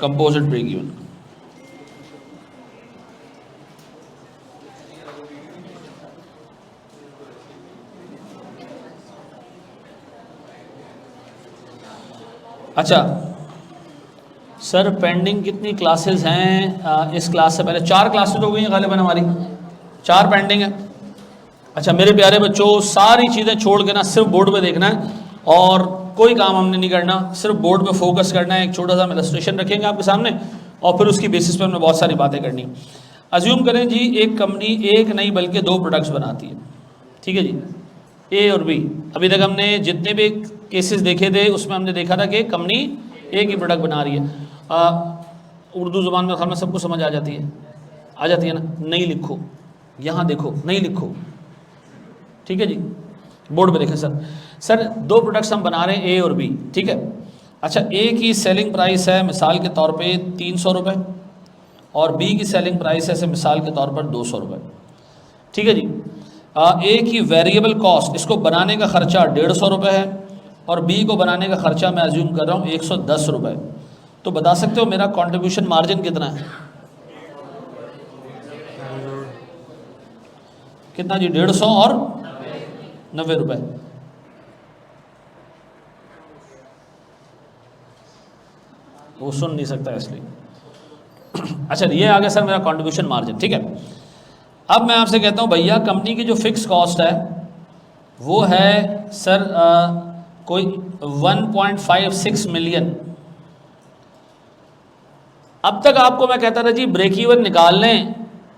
Composite break even. अच्छा sir, pending कितनी classes हैं? इस क्लास से पहले 4 क्लासेस हो गई हैं गालिबन हमारी, 4 पेंडिंग है। अच्छा मेरे प्यारे बच्चों, सारी चीज़ें छोड़ के ना सिर्फ बोर्ड पे देखना है और कोई काम हमने नहीं करना, सिर्फ बोर्ड पे फोकस करना है। एक छोटा सा इलस्ट्रेशन रखेंगे आपके सामने और फिर उसकी बेसिस पर हमने बहुत सारी बातें करनी। अज्यूम करें जी, एक कंपनी एक नहीं बल्कि 2 प्रोडक्ट्स बनाती है, ठीक है जी, ए और बी। अभी तक हमने जितने भी केसेस देखे थे उसमें हमने देखा था कि कंपनी एक ही प्रोडक्ट बना रही है। उर्दू ज़ुबान में हमें सबको समझ आ जाती है ना? नहीं लिखो, यहाँ देखो, नहीं लिखो, ठीक है जी, बोर्ड पे देखें। सर 2 प्रोडक्ट्स हम बना रहे हैं, ए और बी, ठीक है। अच्छा, ए की सेलिंग प्राइस है मिसाल के तौर पे 300 रुपये और बी की सेलिंग प्राइस है मिसाल के तौर पर 200 रुपये, ठीक है जी। ए की वेरिएबल कॉस्ट, इसको बनाने का खर्चा 150 रुपये है और बी को बनाने का खर्चा मैं अज्यूम कर रहा हूँ 110 रुपये। तो बता सकते हो मेरा कंट्रीब्यूशन मार्जिन कितना है? कितना जी? 150 और 90 रुपये। वो सुन नहीं सकता इसलिए। अच्छा ये आ गया सर मेरा कंट्रीब्यूशन मार्जिन, ठीक है। अब मैं आपसे कहता हूँ भैया, कंपनी की जो फिक्स कॉस्ट है वो है सर कोई 1.56 मिलियन। अब तक आपको मैं कहता था जी ब्रेक इवन निकाल लें,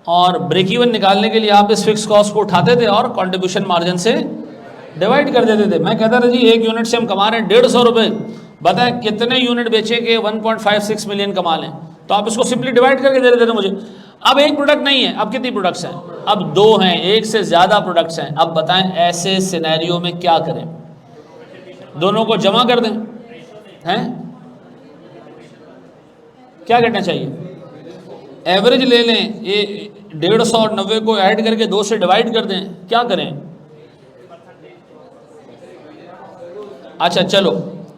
और ब्रेक इवन निकालने के लिए आप इस फिक्स कॉस्ट को उठाते थे और कंट्रीब्यूशन मार्जिन से डिवाइड कर देते थे। मैं कहता था जी एक यूनिट से हम कमा रहे हैं 150 रुपये, बताएं कितने यूनिट बेचे के 1.56 मिलियन कमा लें? तो आप इसको सिंपली डिवाइड करके दे देते थे मुझे। अब एक प्रोडक्ट नहीं है, अब कितनी प्रोडक्ट्स हैं? अब 2 हैं, एक से ज़्यादा प्रोडक्ट्स हैं। अब बताएं ऐसे सिनेरियो में क्या करें? दोनों को जमा कर दें, हैं? क्या करना चाहिए? एवरेज ले लें, ये 150 और 90 को ऐड करके 2 से डिवाइड कर दें, क्या करें? अच्छा चलो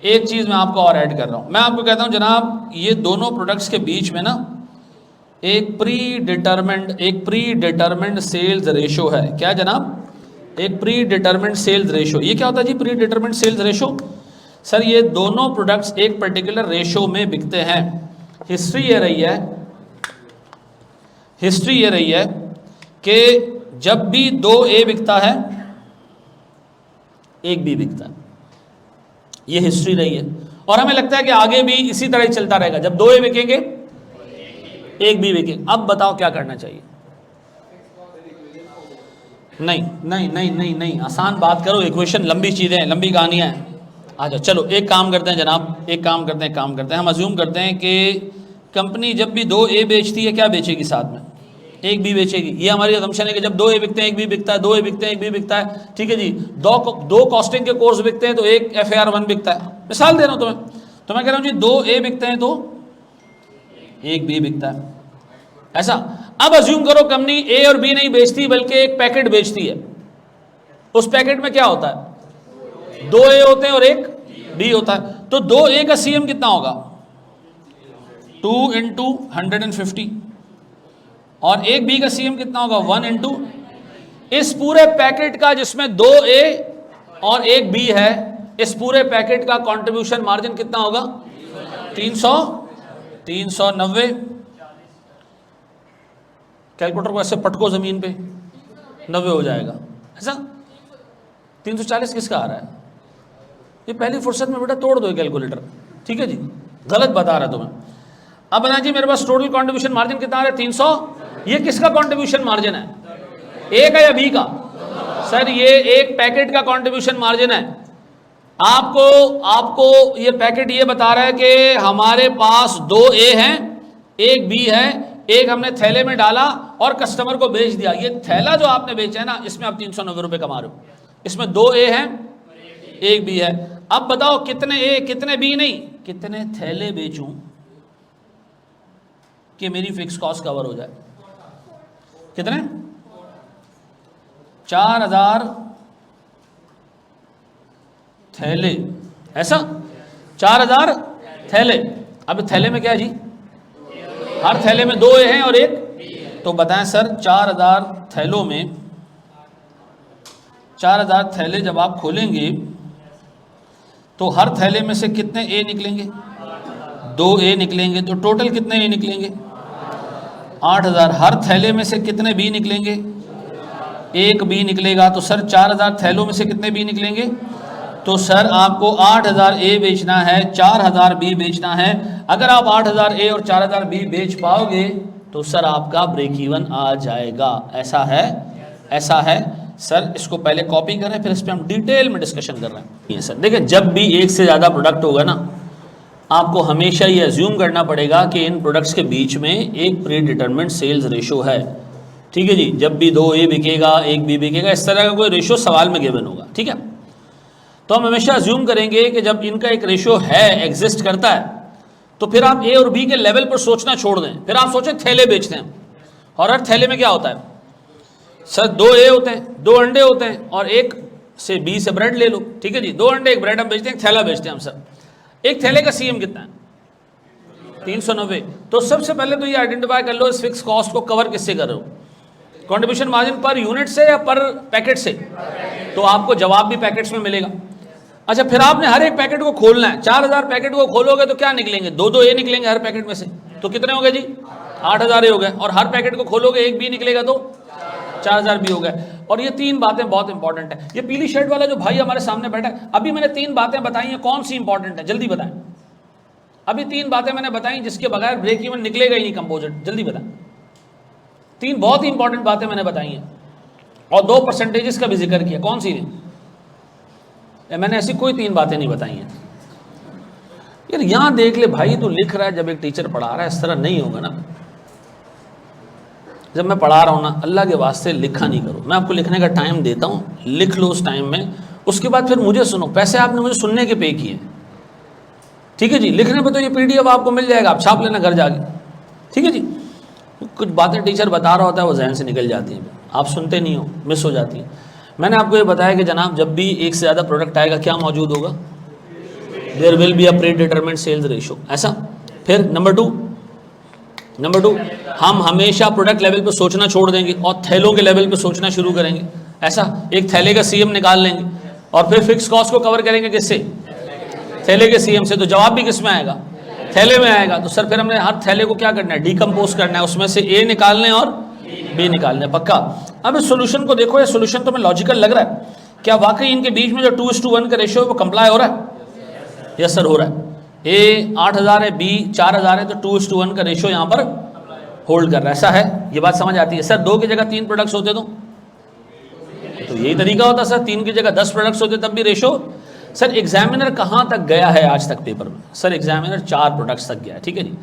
एक चीज़ मैं आपको और ऐड कर रहा हूँ। मैं आपको कहता हूँ जनाब, ये दोनों प्रोडक्ट्स के बीच में ना एक प्री डिटरमिन्ड सेल्स रेशो है। क्या जनाब? एक प्री डिटरमिन्ड सेल्स रेशो। ये क्या होता है जी predetermined sales ratio? Sir ये दोनों प्रोडक्ट्स एक पर्टिकुलर रेशो में बिकते हैं। हिस्ट्री ये रही है कि जब भी 2 ए बिकता है 1 बी बिकता है। ये हिस्ट्री रही है और हमें लगता है कि आगे भी इसी तरह ही चलता रहेगा। जब 2 ए बिकेंगे 1 बी बिकेंगे। अब बताओ क्या करना चाहिए? नहीं, आसान बात करो, इक्वेशन लंबी चीज़ें हैं, लंबी कहानियाँ हैं। अच्छा चलो एक काम करते हैं जनाब, एक काम करते हैं हम अज्यूम करते हैं कि कंपनी जब भी 2 ए बेचती है क्या बेचेगी? साथ में 1 बी बेचेगी। ये हमारी असम्पशन है कि जब 2 ए बिकते हैं 1 बी बिकता है, 2 ए बिकते हैं 1 बी बिकता है, ठीक है जी। 2 कॉस्टिंग के कोर्स बिकते हैं तो 1 FAR1 बिकता है। मिसाल दे रहा हूँ तुम्हें, तो मैं कह रहा हूँ जी 2 ए बिकते हैं तो 1 बी बिकता है, ऐसा। अब अज्यूम करो कंपनी ए और बी नहीं बेचती बल्कि एक पैकेट बेचती है। उस पैकेट में क्या होता है? 2 ए होते हैं और 1 बी होता है। तो 2 ए का CM कितना होगा? 2 × 150 और 1 बी का CM कितना होगा? 1 × इस पूरे पैकेट का जिसमें 2 ए और 1 बी है, इस पूरे पैकेट का कंट्रीब्यूशन मार्जिन कितना होगा? 390। कैलकुलेटर को ऐसे पटको जमीन पे, 90 हो जाएगा, ऐसा। 340 किसका आ रहा है? ये पहली फुर्सत में बेटा तोड़ दो कैलकुलेटर, ठीक है जी, गलत बता रहा तुम्हें। अब बता जी मेरे पास टोटल कंट्रीब्यूशन मार्जिन कितना आ रहा है? 300। ये किसका कंट्रीब्यूशन मार्जिन है? ए का या बी का? सर ये एक पैकेट का कंट्रीब्यूशन मार्जिन है। आपको ये पैकेट ये बता रहा है कि हमारे पास 2 ए हैं 1 बी है, 1 हमने थैले में डाला और कस्टमर को बेच दिया। ये थैला जो आपने बेचा है ना, इसमें आप 390 रुपये कमा रहे हो। इसमें 2 ए हैं 1 बी है। अब बताओ कितने ए कितने बी नहीं, कितने थैले बेचूं कि मेरी फिक्स कॉस्ट कवर हो जाए? कितने? 4000 थैले, ऐसा। 4000 थैले। अब थैले में क्या है जी? हर थैले में 2 ए हैं और 1, तो बताएं सर 4000 थैलों में 4000 थैले जब आप खोलेंगे तो हर थैले में से कितने ए निकलेंगे? 2 ए निकलेंगे, तो टोटल कितने ए निकलेंगे? 8000। हर थैले में से कितने बी निकलेंगे? 1 बी निकलेगा। तो सर 4000 थैलों में से कितने बी निकलेंगे? तो सर आपको 8000 ए बेचना है, 4000 बी बेचना है। अगर आप 8000 ए और 4000 बी बेच पाओगे तो सर आपका ब्रेक इवन आ जाएगा। ऐसा है, ऐसा है सर। इसको पहले कॉपी करें, फिर इस पर हम डिटेल में डिस्कशन कर रहे हैं। ये सर देखिए, जब भी एक से ज़्यादा प्रोडक्ट होगा ना, आपको हमेशा ये अज्यूम करना पड़ेगा कि इन प्रोडक्ट्स के बीच में एक प्री डिटरमिन्ड सेल्स रेशो है। ठीक है जी, जब भी 2 ए बिकेगा 1 बी बिकेगा, इस तरह का कोई रेशो सवाल में गिवन होगा। ठीक है, तो हम हमेशा अज्यूम करेंगे कि जब इनका एक रेशो है, एग्जिस्ट करता है, तो फिर आप ए और बी के लेवल पर सोचना छोड़ दें। फिर आप सोचें थैले बेचते हैं, और हर थैले में क्या होता है सर? 2 ए होते हैं, 2 अंडे होते हैं, और 1 से बी से ब्रेड ले लो। ठीक है जी, 2 अंडे 1 ब्रेड हम बेचते हैं, एक थैला बेचते हैं हम सर। एक थैले का सीएम कितना है? 390। तो सबसे पहले तो ये आइडेंटिफाई कर लो इस फिक्स कॉस्ट को कवर किससे कर रहे हो, कंट्रीब्यूशन मार्जिन पर यूनिट से या पर पैकेट से? तो आपको जवाब भी पैकेट्स में मिलेगा। अच्छा, फिर आपने हर एक पैकेट को खोलना है। 4000 पैकेट को खोलोगे तो क्या निकलेंगे? 2 ए निकलेंगे हर पैकेट में से। तो कितने हो गए जी? 8000 ए हो गए। और हर पैकेट को खोलोगे 1 बी निकलेगा तो 4000 बी हो गए। और ये 3 बातें बहुत इंपॉर्टेंट है। ये पीली शर्ट वाला जो भाई हमारे सामने बैठा है, अभी मैंने 3 बातें बताई हैं, कौन सी इंपॉर्टेंट है जल्दी बताएं। अभी 3 बातें मैंने बताई जिसके बगैर ब्रेक इवन निकलेगा ही नहीं कंपोजिट, जल्दी बताएं। 3 बहुत ही इंपॉर्टेंट बातें मैंने बताई हैं, और 2 परसेंटेजेस का भी जिक्र किया। कौन सी है? मैंने ऐसी कोई 3 बातें नहीं बताई हैं यार। यहां देख ले भाई, तू लिख रहा है, जब एक टीचर पढ़ा रहा है इस तरह नहीं होगा ना। जब मैं पढ़ा रहा हूँ ना, अल्लाह के वास्ते लिखा नहीं करो। मैं आपको लिखने का टाइम देता हूँ, लिख लो उस टाइम में, उसके बाद फिर मुझे सुनो। पैसे आपने मुझे सुनने के पे किए, ठीक है जी। लिखने पे तो ये PDF आपको मिल जाएगा, आप छाप लेना घर जाके। ठीक है जी, कुछ बातें टीचर बता रहा होता है वो जहन से निकल जाती हैं, आप सुनते नहीं हो, मिस हो जाती है। मैंने आपको ये बताया कि जनाब जब भी एक से ज़्यादा प्रोडक्ट आएगा क्या मौजूद होगा? There will be a predetermined sales ratio. ऐसा। फिर नंबर 2, हम हमेशा प्रोडक्ट लेवल पे सोचना छोड़ देंगे और थैलों के लेवल पे सोचना शुरू करेंगे। ऐसा। एक थैले का सीएम निकाल लेंगे और फिर फिक्स कॉस्ट को कवर करेंगे किससे? थैले के सीएम से। तो जवाब भी किस में आएगा? थैले में आएगा। तो सर फिर हमने हर थैले को क्या करना है? डिकम्पोज करना है, उसमें से ए निकालने और बी निकालने। पक्का। अब इस सोल्यूशन को देखो, ये सोल्यूशन तो मैं लॉजिकल लग रहा है। क्या वाकई इनके बीच में जो 2:1 का रेशियो है वो कंप्लाई हो रहा है? यस सर, हो रहा है। ए 8000 है, बी 4000 है, तो 2:1 का रेशियो यहाँ पर होल्ड कर रहा है। ऐसा है, ये बात समझ आती है। सर 2 की जगह 3 प्रोडक्ट्स होते तो यही तरीका होता सर। 3 की जगह 10 प्रोडक्ट्स होते तब भी रेशो। सर एग्जामिनर कहाँ तक गया है आज तक पेपर में? सर एग्जामिनर 4 प्रोडक्ट्स तक गया है। ठीक है जी,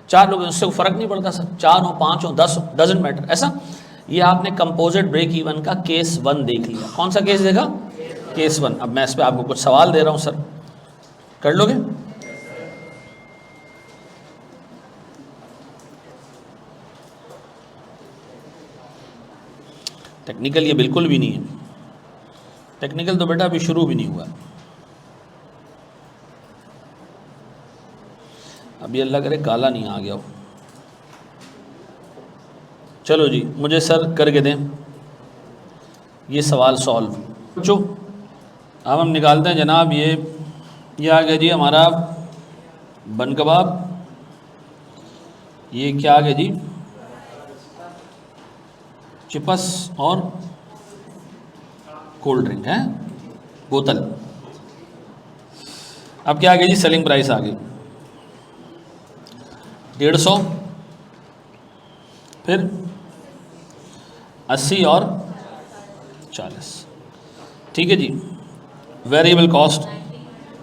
4 लोग, उससे फ़र्क नहीं पड़ता सर, 4 हो 5 हो 10 हो, डजेंट मैटर। ऐसा। ये आपने कंपोजिट ब्रेक इवन का केस 1 देख लिया। कौन सा केस देखा? केस 1। अब मैं इस पर आपको कुछ सवाल दे रहा हूँ सर, कर लोगे? टेक्निकल ये बिल्कुल भी नहीं है। टेक्निकल तो बेटा अभी शुरू भी नहीं हुआ। अभी अल्लाह करे काला नहीं आ गया हो। चलो जी, मुझे सर करके दें ये सवाल सॉल्व। जो अब हम निकालते हैं जनाब, ये आ गया जी हमारा बन कबाब। ये क्या आ गया जी? चिपस और कोल्ड ड्रिंक है, बोतल। अब क्या आ गया जी? सेलिंग प्राइस आ गई 150, फिर 80 और 40। ठीक है जी। वेरिएबल कॉस्ट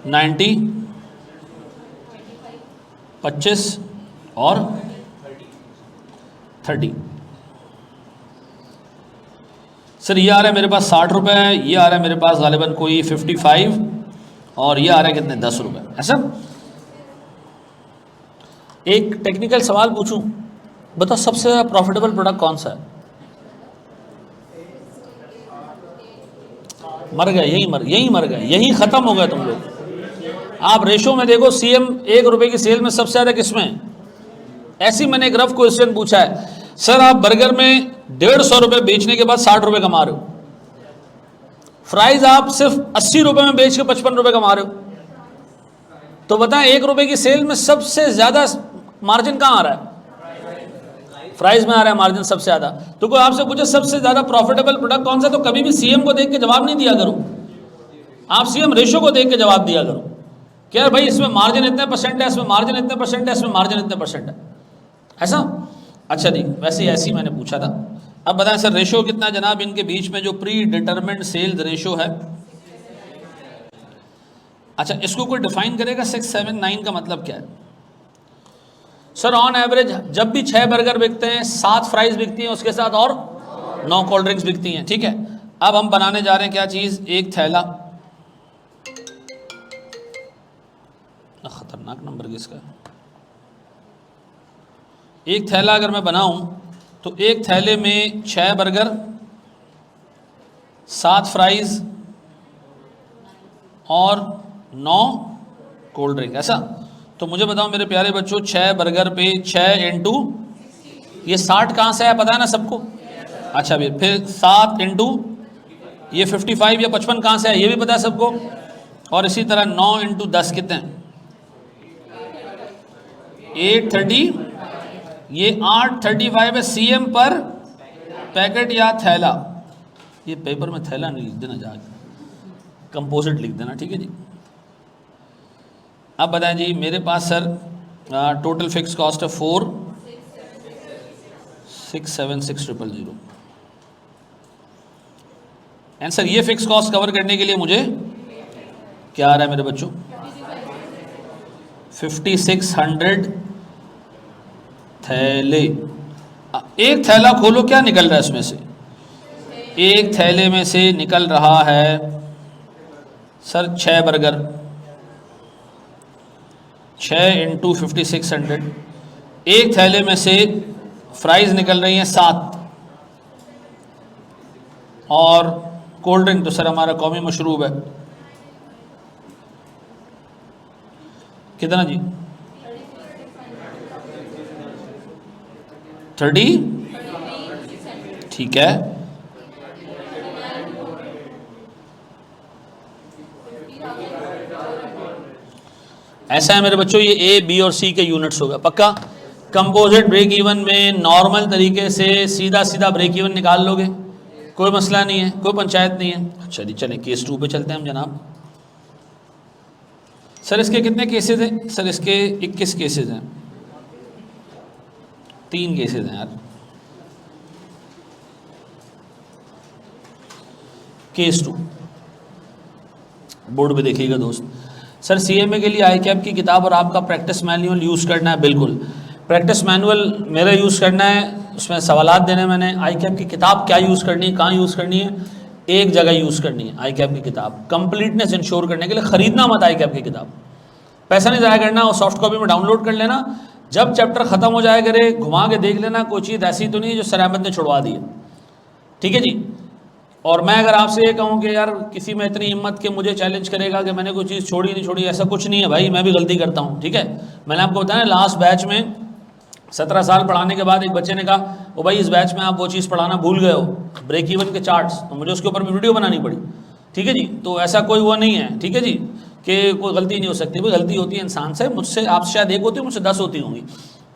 90, 25 और 30। सर ये आ रहा है मेरे पास 60 रुपये, ये आ रहा है मेरे पास गालिबन कोई 55, और ये आ रहा है कितने? 10 रुपये। ऐसा। एक टेक्निकल सवाल पूछूं, बताओ सबसे प्रॉफिटेबल प्रोडक्ट कौन सा है? मर गए, यही मर गए, यही ख़त्म हो गए तुम लोग। आप रेशो में देखो, सीएम 1 रुपये की सेल में सबसे ज़्यादा किसमें? ऐसी मैंने एक रफ क्वेश्चन पूछा है, सर आप बर्गर में 150 रुपये बेचने के बाद 60 रुपये कमा रहे हो, फ्राइज आप सिर्फ 80 रुपये में बेच के 55 रुपये कमा रहे हो, तो बताएं 1 रुपये की सेल में सबसे ज्यादा मार्जिन कहाँ आ रहा है? फ्राइज में आ रहा है मार्जिन सबसे ज्यादा। तो कोई आपसे पूछे सबसे ज्यादा प्रॉफिटेबल प्रोडक्ट कौन सा, तो कभी भी सीएम को देख के जवाब नहीं दिया करो, आप सीएम रेशो को देख के जवाब दिया करो कि यार भाई इसमें मार्जिन इतने परसेंट है, इसमें मार्जिन इतने परसेंट है, इसमें मार्जिन इतने परसेंट है, ऐसा। अच्छा जी, वैसे ऐसी मैंने पूछा था। अब बताएं सर रेशो कितना जनाब इनके बीच में जो प्री डिटरमिन्ड सेल्स रेशो है? अच्छा, इसको कोई डिफाइन करेगा? 6, 7, 9 का मतलब क्या है? सर ऑन एवरेज जब भी 6 बर्गर बिकते हैं, 7 फ्राइज बिकती हैं, उसके साथ और 9 कोल्ड ड्रिंक्स बिकती हैं, ठीक है। अब हम बनाने जा रहे हैं क्या चीज़? एक थैला, खतरनाक नंबर किसका? एक थैला अगर मैं बनाऊं तो एक थैले में 6 बर्गर, 7 फ्राइज और 9 कोल्ड ड्रिंक, ऐसा। तो मुझे बताओ मेरे प्यारे बच्चों, 6 बर्गर पे 6 इंटू ये 60 कहाँ से है, पता है ना सबको? अच्छा भैया, फिर 7 इंटू ये 55 या 55 कहाँ से है, ये भी पता है सबको। और इसी तरह 9 इंटू 10 कितने हैं? 830, ये 835 है सीएम पर पैकेट या थैला। ये पेपर में थैला नहीं लिख देना, जाके कंपोजिट लिख देना, ठीक है जी। अब बताएं जी, मेरे पास सर टोटल फिक्स कॉस्ट है 4,676,000। एंड सर ये फिक्स कॉस्ट कवर करने के लिए मुझे क्या आ रहा है मेरे बच्चों? 5600 थैले। एक थैला खोलो, क्या निकल रहा है इसमें से? एक थैले में से निकल रहा है सर 6 बर्गर, 6 इंटू 5600। एक थैले में से फ्राइज निकल रही हैं 7, और कोल्ड ड्रिंक तो सर हमारा कौमी मशरूब है, कितना जी? 30, ठीक है। ऐसा है मेरे बच्चों, ये ए, बी और सी के यूनिट्स होगा पक्का। कंपोजिट ब्रेक इवन में नॉर्मल तरीके से सीधा सीधा ब्रेक इवन निकाल लोगे, कोई मसला नहीं है, कोई पंचायत नहीं है। अच्छा जी, चलें केस 2 पे चलते हैं हम जनाब। सर इसके कितने केसेस हैं? सर इसके 21 केसेस हैं, 3 केसेस हैं यार। केस 2 बोर्ड पे देखिएगा दोस्त। सर सीएमए के लिए ICAP की किताब और आपका प्रैक्टिस मैनुअल यूज़ करना है। बिल्कुल, प्रैक्टिस मैनुअल मेरा यूज़ करना है, उसमें सवालात देने मैंने। ICAP की किताब क्या यूज़ करनी है, कहाँ यूज़ करनी है? एक जगह यूज़ करनी है ICAP की किताब। कंप्लीटनेस इंश्योर करने के लिए ख़रीदना मत ICAP की किताब, पैसा नहीं ज़ाया करना, और सॉफ्ट कॉपी में डाउनलोड कर लेना। जब चैप्टर ख़त्म हो जाए करे घुमा के देख लेना, कोई चीज़ ऐसी तो नहीं है जो सर अहमद ने छुड़वा दी है, ठीक है जी। और मैं अगर आपसे ये कहूँ कि यार किसी में इतनी हिम्मत कि मुझे चैलेंज करेगा कि मैंने कोई चीज़ छोड़ी नहीं छोड़ी, ऐसा कुछ नहीं है भाई, मैं भी गलती करता हूँ, ठीक है। मैंने आपको बताया लास्ट बैच में 17 साल पढ़ाने के बाद एक बच्चे ने कहा ओ भाई इस बैच में आप वो चीज़ पढ़ाना भूल गए हो, ब्रेक इवन के चार्ट्स, तो मुझे उसके ऊपर भी वीडियो बनानी पड़ी, ठीक है जी। तो ऐसा कोई वो नहीं है, ठीक है जी, कि कोई गलती नहीं हो सकती, कोई गलती होती है इंसान से, मुझसे आपसे शायद 1 होती है, मुझसे 10 होती होंगी।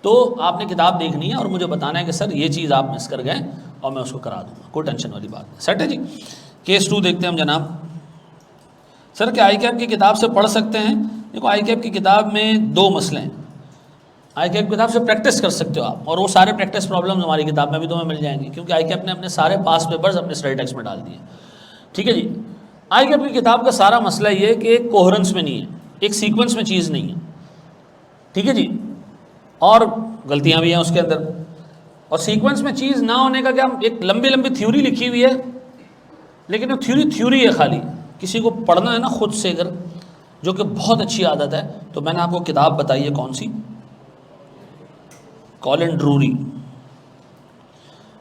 तो आपने किताब देखनी है और मुझे बताना है कि सर ये चीज़ आप मिस कर गए, और मैं उसको करा दूँगा, कोई टेंशन वाली बात नहीं। सेट है जी। केस 2 देखते हैं हम जनाब। सर क्या ICAP की किताब से पढ़ सकते हैं? देखो ICAP की किताब में 2 मसले हैं। ICAP की किताब से प्रैक्टिस कर सकते हो आप, और वो सारे प्रैक्टिस प्रॉब्लम्स हमारी किताब में भी तुम्हें मिल जाएंगी, क्योंकि ICAP ने अपने सारे पास पेपर्स अपने स्टडी टेक्स्ट में डाल दिए, ठीक है जी। ICAP की किताब का सारा मसला ये है कि एक कोहेरेंस में नहीं है, एक सीक्वेंस में चीज़ नहीं है, ठीक है जी, और गलतियाँ भी हैं उसके अंदर। और सीक्वेंस में चीज़ ना होने का क्या, एक लंबी लंबी थ्योरी लिखी हुई है, लेकिन वो थ्योरी है खाली, किसी को पढ़ना है ना खुद से अगर, जो कि बहुत अच्छी आदत है। तो मैंने आपको किताब बताई है कौन सी, कॉलिन ड्रूरी,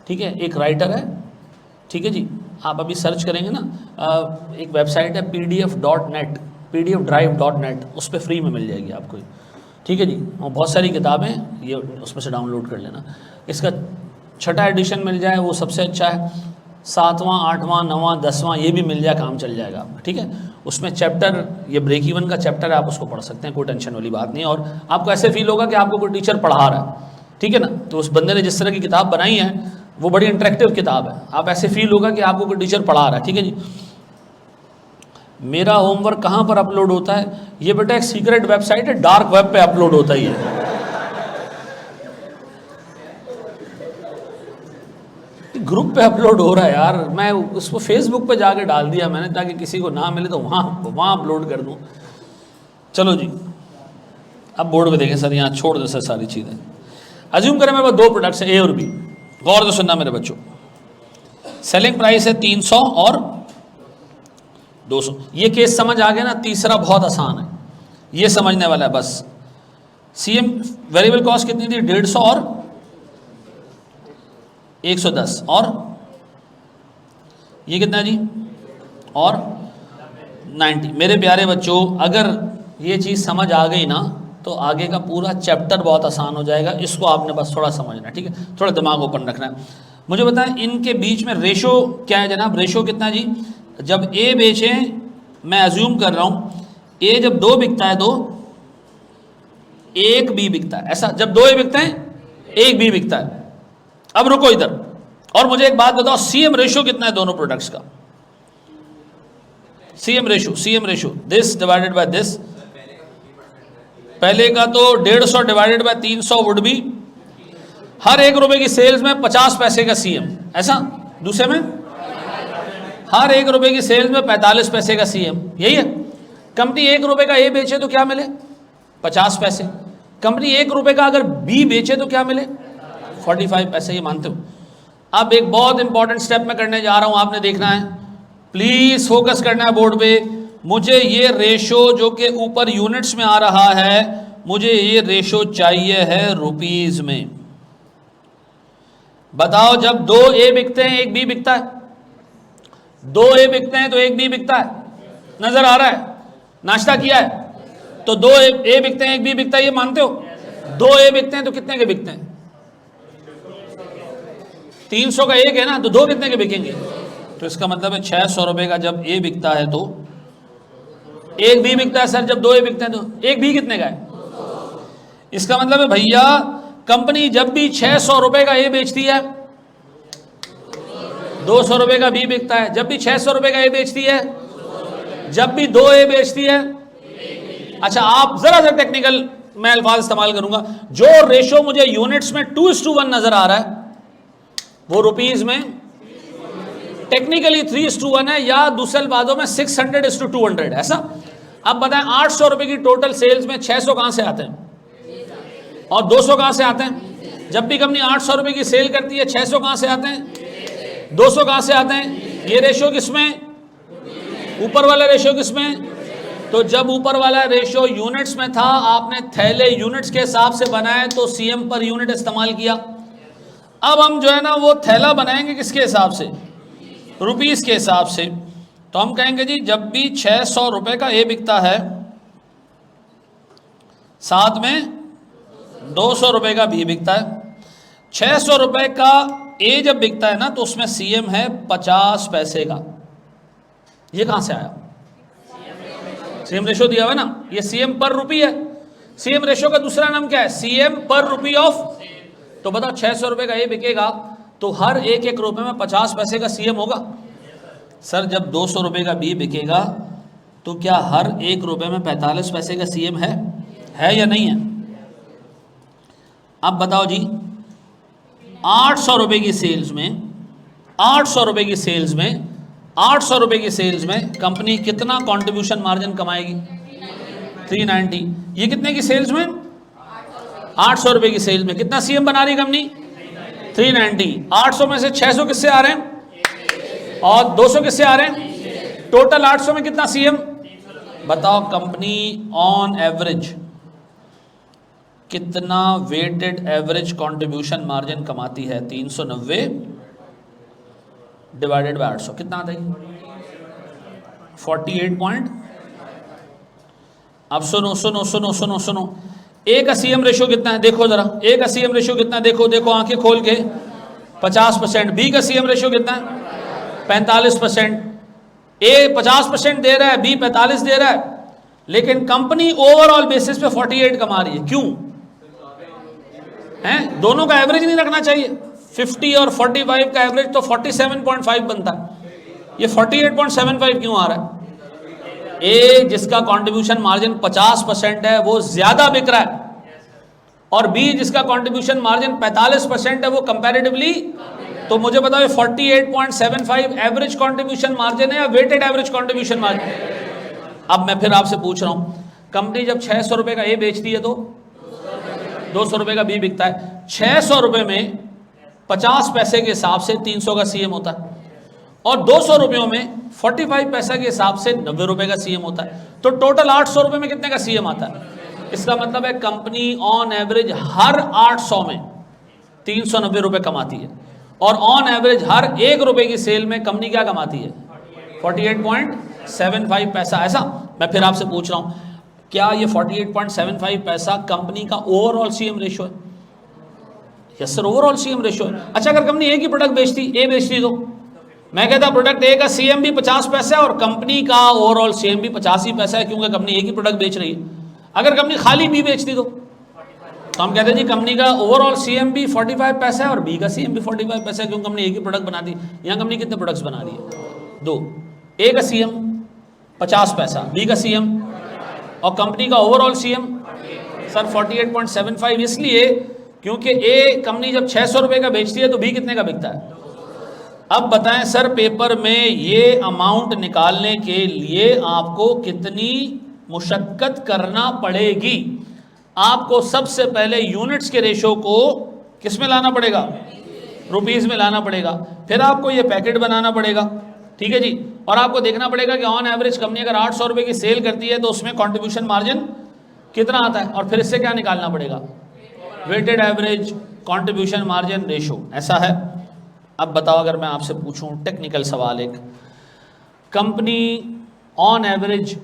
ठीक है, एक राइटर है, ठीक है जी। आप अभी सर्च करेंगे ना, एक वेबसाइट है pdf.net, pdfdrive.net, उस पर फ्री में मिल जाएगी आपको, ठीक है जी, और बहुत सारी किताबें ये उसमें से डाउनलोड कर लेना। इसका छठा एडिशन मिल जाए वो सबसे अच्छा है, 7वां 8वां 9वां 10वां ये भी मिल जाए, काम चल जाएगा आपका। ठीक है, उसमें चैप्टर ये ब्रेक इवन का चैप्टर है, आप उसको पढ़ सकते हैं, कोई टेंशन वाली बात नहीं है। और आपको ऐसे फील होगा कि आपको कोई टीचर पढ़ा रहा है, ठीक है ना। तो उस बंदे ने जिस तरह की किताब बनाई है वो बड़ी इंटरेक्टिव किताब है, आप ऐसे फील होगा कि आपको कोई टीचर पढ़ा रहा है। ठीक है जी, मेरा होमवर्क कहाँ पर अपलोड होता है? ये बेटा एक सीक्रेट वेबसाइट है, डार्क वेब पे अपलोड होता ही है। ग्रुप पे अपलोड हो रहा है यार, मैं उसको फेसबुक पे जाके डाल दिया मैंने ताकि किसी को ना मिले तो वहाँ अपलोड कर दूँ। चलो जी, अब बोर्ड पे देखें सर, यहाँ छोड़ दो सर सारी चीज़ें। अज्यूम करें मेरे पास दो प्रोडक्ट्स हैं, ए और बी। गौर से सुनना मेरे बच्चों, सेलिंग प्राइस है 300 और 200। ये केस समझ आ गया ना? तीसरा बहुत आसान है, ये समझने वाला है बस। सीएम वेरिएबल कॉस्ट कितनी थी? 150 और 110, और ये कितना जी? और 90। मेरे प्यारे बच्चों, अगर ये चीज़ समझ आ गई ना तो आगे का पूरा चैप्टर बहुत आसान हो जाएगा। इसको आपने बस थोड़ा समझना है, ठीक है, थोड़ा दिमाग ओपन रखना है। मुझे बताएं इनके बीच में रेशो क्या है जनाब? रेशो कितना जी? जब ए बेचें, मैं अज्यूम कर रहा हूं ए जब 2 बिकता है तो 1 बी बिकता है, ऐसा? जब 2 ए बिकते हैं 1 बी बिकता है। अब रुको इधर, और मुझे एक बात बताओ, सीएम रेशो कितना है दोनों प्रोडक्ट्स का? CM ratio this divided by this. पहले का तो 150 डिवाइडेड बाय 300 वुड बी, हर 1 रुपए की सेल्स में 50 पैसे का सीएम, ऐसा? दूसरे में हर 1 रुपए की सेल्स में 45 पैसे का सीएम, यही है। कंपनी 1 रुपए का ए बेचे तो क्या मिले? 50 पैसे। कंपनी 1 रुपए का अगर बी बेचे तो क्या मिले? 45 पैसे। ये मानते हो? अब एक बहुत इंपॉर्टेंट स्टेप मैं करने जा रहा हूं, आपने देखना है, प्लीज फोकस करना है बोर्ड पे। मुझे ये रेशो जो कि ऊपर यूनिट्स में आ रहा है, मुझे ये रेशो चाहिए है रुपीज में। बताओ, जब 2 ए बिकते हैं 1 बी बिकता है, 2 ए बिकते हैं तो 1 बी बिकता है, नजर आ रहा है? नाश्ता किया है तो 2 ए बिकते हैं 1 बी बिकता है, ये मानते हो? 2 ए बिकते हैं तो कितने के बिकते हैं? 300 का 1 है ना, तो 2 कितने के बिकेंगे? तो इसका मतलब है 600 रुपए का जब ए बिकता है तो 1 बी बिकता है। सर जब 2 ए बिकते हैं तो 1 बी कितने का है? इसका मतलब है भैया, कंपनी जब भी 600 रुपए का ए बेचती है, 200 रुपए का बी बिकता है। जब भी 600 रुपए का ए बेचती है, जब भी 2 ए बेचती है। अच्छा, आप जरा सा टेक्निकल मैं अल्फाज इस्तेमाल करूंगा, जो रेशो मुझे यूनिट्स में 2:1 नजर आ रहा है वो रुपीज में टेक्निकली 3:1 है, या दूसरे अल्फाजों में 600:200, ऐसा? अब बताएं, 800 रुपए की टोटल सेल्स में 600 कहां से आते हैं और 200 कहां से आते हैं? जब भी कंपनी 800 रुपए की सेल करती है, 600 कहां से आते हैं, 200 कहां से आते हैं? ये रेशो किसमें? ऊपर वाला रेशो किसमें? तो जब ऊपर वाला रेशो यूनिट्स में था, आपने थैले यूनिट्स के हिसाब से बनाए तो सीएम पर यूनिट इस्तेमाल किया। अब हम जो है ना वो थैला बनाएंगे किसके हिसाब से? रुपीस के हिसाब से। तो हम कहेंगे जी, जब भी 600 रुपए का ए बिकता है, साथ में 200 रुपए का बी बिकता है। 600 रुपए का ए जब बिकता है ना तो उसमें सीएम है 50 पैसे का। ये कहां से आया? सीएम रेशो दिया हुआ है ना, ये सीएम पर रुपी है। सीएम रेशो का दूसरा नाम क्या है? सीएम पर रुपी ऑफ। तो बताओ, 600 रुपए का ए बिकेगा तो हर 1 रुपए में 50 पैसे का सीएम होगा। सर जब 200 रुपए का बी बिकेगा तो क्या हर 1 रुपए में 45 पैसे का सीएम है या नहीं है? अब बताओ जी, 800 रुपए की सेल्स में 800 रुपए की सेल्स में 800 रुपए की सेल्स में कंपनी कितना कंट्रीब्यूशन मार्जिन कमाएगी? 390। ये कितने की सेल्स में? 800 रुपए की सेल्स में कितना सीएम बना रही कंपनी? 390। 800 में से 600 किससे आ रहे हैं और 200 किससे आ रहे हैं? टोटल 800 में कितना सीएम? बताओ, कंपनी ऑन एवरेज कितना वेटेड एवरेज कंट्रीब्यूशन मार्जिन कमाती है? 390 डिवाइडेड बाय 800 कितना आता है? 48 पॉइंट। अब सुनो सुनो सुनो सुनो सुनो, ए का सीएम रेशियो कितना है, देखो जरा, ए का सीएम रेशियो कितना है, देखो देखो आंखें खोल के, 50%। बी का सीएम रेशियो कितना है, 45%। ए 50% दे रहा है, बी 45 दे रहा है, लेकिन कंपनी ओवरऑल बेसिस पे 48 कमा रही है। क्यों है? दोनों का एवरेज नहीं रखना चाहिए? 50 और 45 का एवरेज तो 47.5 बनता है, ये 48.75 क्यों आ रहा है? ए जिसका कंट्रीब्यूशन मार्जिन 50% है वो ज्यादा बिक रहा है, और बी जिसका कंट्रीब्यूशन मार्जिन 45% है वो कंपैरेटिवली, तो मुझे बताओ 48.75 एवरेज कंट्रीब्यूशन मार्जिन है या वेटेड एवरेज कंट्रीब्यूशन मार्जिन? अब मैं फिर आपसे पूछ रहा हूं, कंपनी जब 600 रुपए का ए बेचती है तो 200 रुपए का बी बिकता है। 600 रुपए में 50 पैसे के हिसाब से 300 का सीएम होता है, और 200 रुपयों में 45 पैसे के हिसाब से 90 रुपए का सीएम होता है, तो टोटल 800 रुपए में कितने का सीएम आता है? इसका मतलब है कंपनी ऑन एवरेज हर 800 में 390 रुपए कमाती है, और ऑन एवरेज हर 1 रुपए की सेल में कंपनी क्या कमाती है? 48.75 पैसा। ऐसा मैं फिर आपसे पूछ रहा हूं, क्या ये 48.75 पैसा कंपनी का ओवरऑल सीएम रेशियो है? Yes sir, overall CM ratio है। अच्छा, अगर कंपनी एक ही प्रोडक्ट बेचती, ए बेचती, तो मैं कहता प्रोडक्ट ए का सीएम भी 50 पैसा है और कंपनी का ओवरऑल सीएम भी 50 ही पैसा है, क्योंकि कंपनी एक ही प्रोडक्ट बेच रही है। अगर कंपनी खाली बी बेचती तो हम कहते हैं जी कंपनी का ओवरऑल सीएम भी 45 पैसा है और बी का सीएम भी 45 पैसा है, क्योंकि कंपनी एक ही प्रोडक्ट बनाती है। यहाँ कंपनी कितने प्रोडक्ट्स बना रही है? 2। ए का सीएम 50 पैसा, बी का सीएम, और कंपनी का ओवरऑल सीएम सर 48.75, इसलिए क्योंकि ए कंपनी जब 600 रुपए का बेचती है तो बी कितने का बिकता है? अब बताएं सर, पेपर में ये अमाउंट निकालने के लिए आपको कितनी मुशक्कत करना पड़ेगी? आपको सबसे पहले यूनिट्स के रेशो को किस में लाना पड़ेगा? रुपीस में लाना पड़ेगा। फिर आपको ये पैकेट बनाना पड़ेगा, ठीक है जी, और आपको देखना पड़ेगा कि ऑन एवरेज कंपनी अगर 800 रुपए की सेल करती है तो उसमें कंट्रीब्यूशन मार्जिन कितना आता है, और फिर इससे क्या निकालना पड़ेगा? Weighted average contribution margin ratio. ऐसा है। अब बताओ, अगर मैं आपसे पूछूं टेक्निकल सवाल, एक company on average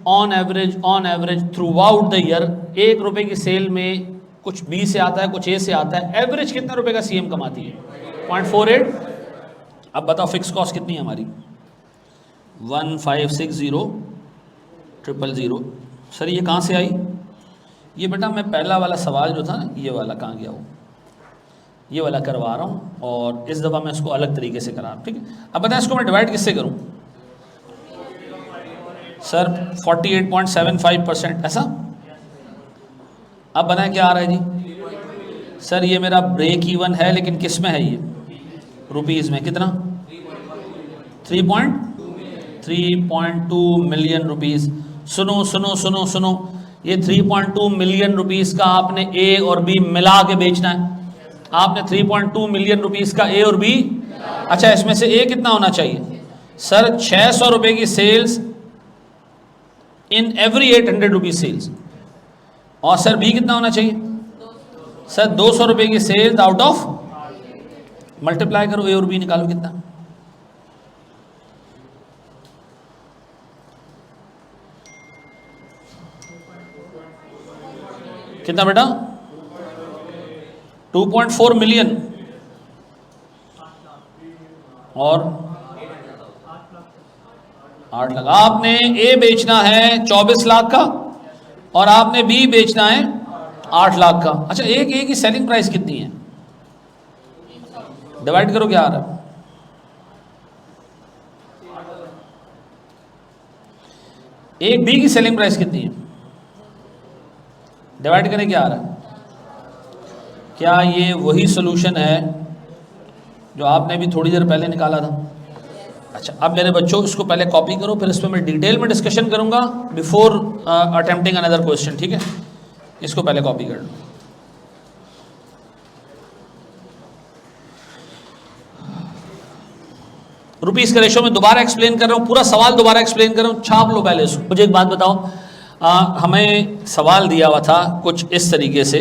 through out the year 1 रुपए की सेल में कुछ बी से आता है, कुछ ए से आता है, एवरेज कितने रुपए का सीएम कमाती है? 0.48। अब बताओ फिक्स कॉस्ट कितनी है हमारी? 1560000। सर ये कहाँ से आई? ये बेटा मैं पहला वाला सवाल जो था ना, ये वाला कहाँ गया हो, ये वाला करवा रहा हूँ, और इस दफ़ा मैं इसको अलग तरीके से करा रहा हूँ, ठीक है। अब बताएं इसको मैं डिवाइड किससे करूँ? सर 48.75%। ऐसा। अब बताएं क्या आ रहा है जी? सर ये मेरा ब्रेक इवन है, लेकिन किस में है? ये रुपीज़ में। कितना? 3.2 मिलियन रुपीज़। सुनो सुनो सुनो सुनो, ये 3.2 मिलियन रुपीज़ का आपने ए और बी मिला के बेचना है। आपने 3.2 मिलियन रुपीज़ का ए और बी, अच्छा इसमें से ए कितना होना चाहिए? सर 600 रुपए की sales in every 800 rupees sales, और सर बी कितना होना चाहिए? सर 200 रुपए की सेल्स आउट ऑफ, मल्टीप्लाई करो ए और बी, निकालो कितना? कितना बेटा? 2.4 मिलियन और 8 लाख। आपने ए बेचना है 24 लाख का और आपने बी बेचना है 8 लाख का। अच्छा, एक ए की सेलिंग प्राइस कितनी है? डिवाइड करो, क्या आ रहा है? एक बी की सेलिंग प्राइस कितनी है? डिवाइड करें, क्या आ रहा है? क्या ये वही सोल्यूशन है जो आपने भी थोड़ी देर पहले निकाला था? अच्छा, अब मेरे बच्चों इसको पहले कॉपी करो, फिर इस पर मैं डिटेल में डिस्कशन करूंगा बिफोर अटेम्प्टिंग अनदर क्वेश्चन, ठीक है? इसको पहले कॉपी कर लो। रुपीस के रेशो में दोबारा एक्सप्लेन कर रहा हूँ, पूरा सवाल दोबारा एक्सप्लेन कर रहा हूँ, छाप लो पहले इसको। मुझे एक बात बताओ, हमें सवाल दिया हुआ था कुछ इस तरीके से,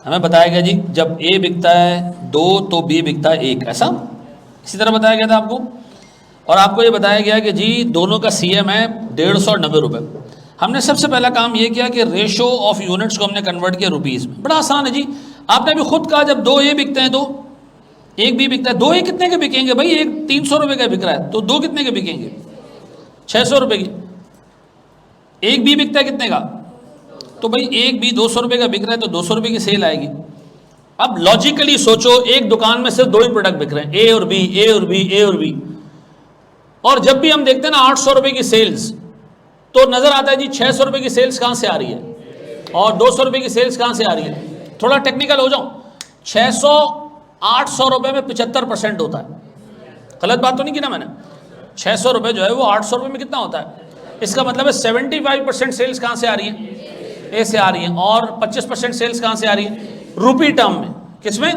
हमें बताया गया जी जब ए बिकता है 2 तो बी बिकता है 1, ऐसा इसी तरह बताया गया था आपको। और आपको ये बताया गया कि जी दोनों का सीएम है 150 और 90 रुपये। हमने सबसे पहला काम ये किया कि रेशो ऑफ यूनिट्स को हमने कन्वर्ट किया रुपीज़ में। बड़ा आसान है जी। आपने अभी खुद कहा जब 2 ए बिकते हैं तो एक बी बिकता है। 2 ए कितने के बिकेंगे भाई? एक 300 रुपये का बिक रहा है तो 2 कितने के बिकेंगे? 600 रुपये की। एक बी बिकता है कितने का? तो भाई एक बी 200 रुपये का बिक रहा है तो 200 रुपये की सेल आएगी। अब लॉजिकली सोचो, एक दुकान में सिर्फ 2 ही प्रोडक्ट बिक रहे हैं, ए और बी, ए और बी, ए और बी। और जब भी हम देखते हैं ना 800 रुपये की सेल्स, तो नजर आता है जी 600 रुपये की सेल्स कहां से आ रही है और 200 रुपये की सेल्स कहां से आ रही है। थोड़ा टेक्निकल हो जाऊं, 600 800 रुपये में 75% होता है। गलत बात तो नहीं की ना मैंने? 600 रुपये जो है वो 800 रुपये में कितना होता है? इसका मतलब है 75% सेल्स कहां से आ रही है? ए से आ रही है। और 25% सेल्स कहां से आ रही है? रुपी टर्म में। किसमें?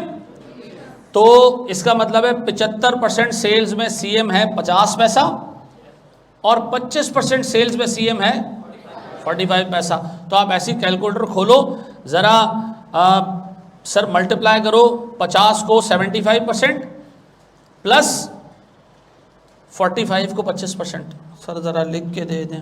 तो इसका मतलब है 75% सेल्स में सीएम है 50 पैसा और 25% सेल्स में सीएम है 45 पैसा। तो आप ऐसी कैलकुलेटर खोलो ज़रा, सर मल्टीप्लाई करो 50 को 75% प्लस 45 को 25%। सर ज़रा लिख के दे दें।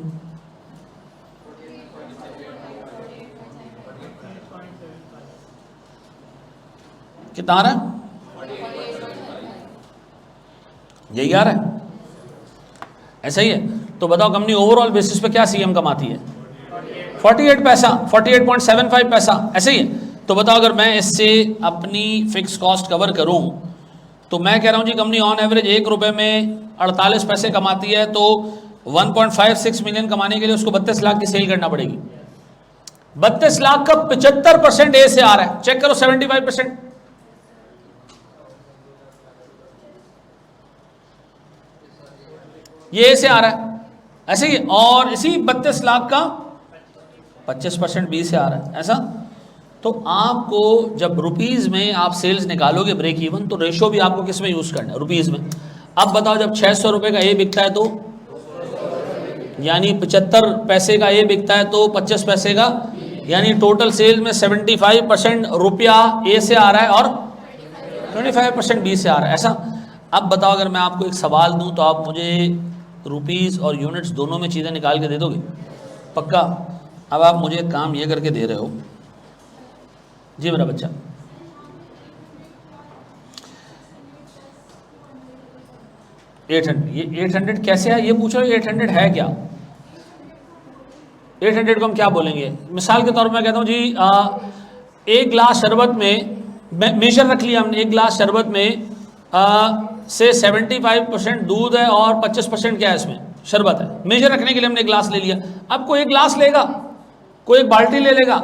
कितना आ रहा है? यही आ रहा है? ऐसा ही है? तो बताओ कंपनी ओवरऑल बेसिस पे क्या सीएम कमाती है? 48 पैसा, 48.75 पैसा। ऐसे ही है? तो बताओ अगर मैं इससे अपनी फिक्स कॉस्ट कवर करूं तो मैं कह रहा हूं जी कंपनी ऑन एवरेज 1 रुपये में 48 पैसे कमाती है, तो 1.56 मिलियन कमाने के लिए उसको 32 लाख की सेल करना पड़ेगी। 32 लाख का 75% ए से आ रहा है। चेक करो 75% ये ए से आ रहा है। ऐसे ही, और इसी 32 लाख का 25% बी से आ रहा है। ऐसा? तो आपको जब रुपीज़ में आप सेल्स निकालोगे ब्रेक इवन, तो रेशो भी आपको किस में यूज़ करना है? रुपीज़ में। अब बताओ जब 600 रुपये का ए बिकता है तो यानी 75 पैसे का ए बिकता है तो 25 पैसे का, यानी टोटल सेल में 75% रुपया ए से आ रहा है और 25% बी से आ रहा है। ऐसा? अब बताओ अगर मैं आपको एक सवाल दूं तो आप मुझे रुपीज़ और यूनिट्स दोनों में चीज़ें निकाल के दे दोगे? पक्का? अब आप मुझे एक काम ये करके दे रहे हो जी मेरा बच्चा, ये 800 कैसे है ये पूछ रहे हो? 800 है क्या? 800 को हम क्या बोलेंगे? मिसाल के तौर पर मैं कहता हूँ जी एक गिलास शरबत में मेजर रख लिया हमने, एक गिलास शरबत में से 75% दूध है और 25% क्या है इसमें? शरबत है। मेजर रखने के लिए हमने गिलास ले लिया। अब कोई एक गिलास लेगा, कोई एक बाल्टी ले लेगा।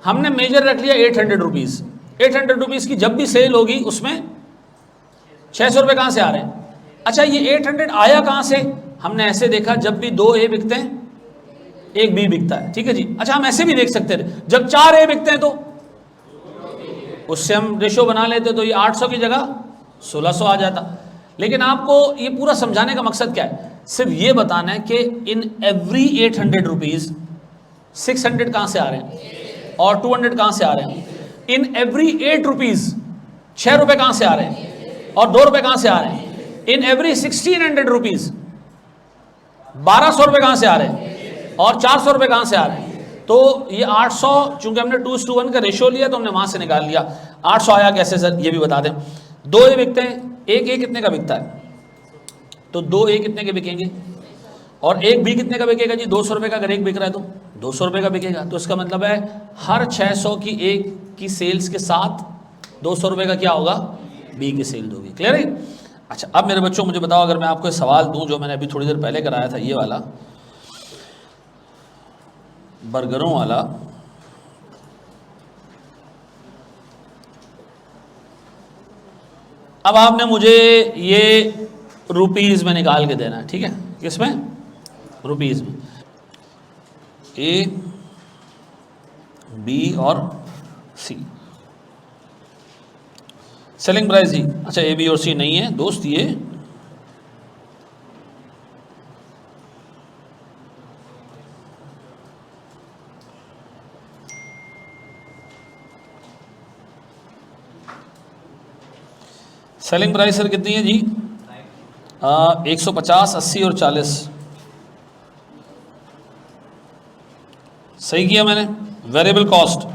हमने मेजर रख लिया 800 रुपीज़। 800 रुपीज़ की जब भी सेल होगी उसमें 600 रुपये कहाँ से आ रहे हैं? अच्छा ये 800 आया कहाँ से? हमने ऐसे देखा जब भी 2 ए बिकते हैं एक बी बिकता है। ठीक है जी। अच्छा हम ऐसे भी देख सकते थे जब 4 ए बिकते हैं तो उससे हम रेशो बना लेते तो ये 800 की जगह 1600 आ जाता। लेकिन आपको ये पूरा समझाने का मकसद क्या है? सिर्फ ये बताना है कि इन एवरी 800 रुपीज़ 600 कहाँ से आ रहे हैं और 200 कहाँ से आ रहे हैं? इन एवरी 8 रुपीज़ 6 रुपये कहाँ से आ रहे हैं और 2 रुपये कहाँ से आ रहे हैं? इन एवरी 1600 रुपीज़ 1200 रुपये कहाँ से आ रहे हैं और 400 रुपये कहाँ से आ रहे हैं? तो ये 800, चूंकि हमने 2:1 का रेशो लिया तो हमने वहाँ से निकाल लिया। 800 आया कैसे सर ये भी बता दें। 2 ए बिकते हैं, एक ए कितने का बिकता है? तो 2 ए कितने के बिकेंगे और एक बी कितने का बिकेगा जी? 200 रुपये का। अगर एक बिक रहा है तो 200 रुपये का बिकेगा। तो इसका मतलब है हर 600 की एक की सेल्स के साथ 200 रुपये का क्या होगा? बी की सेल होगी। क्लियर है? अच्छा अब मेरे बच्चों मुझे बताओ, अगर मैं आपको एक सवाल दूं जो मैंने अभी थोड़ी देर पहले कराया था, ये वाला बर्गरों वाला, अब आपने मुझे ये रुपीज़ में निकाल के देना है। ठीक है? किसमें? रुपीज़ में। ए बी और सी सेलिंग प्राइस जी। अच्छा ए बी और सी नहीं है दोस्त, ये सेलिंग प्राइस सर कितनी है जी? 150, 80 और 40। सही किया मैंने। वेरिएबल कॉस्ट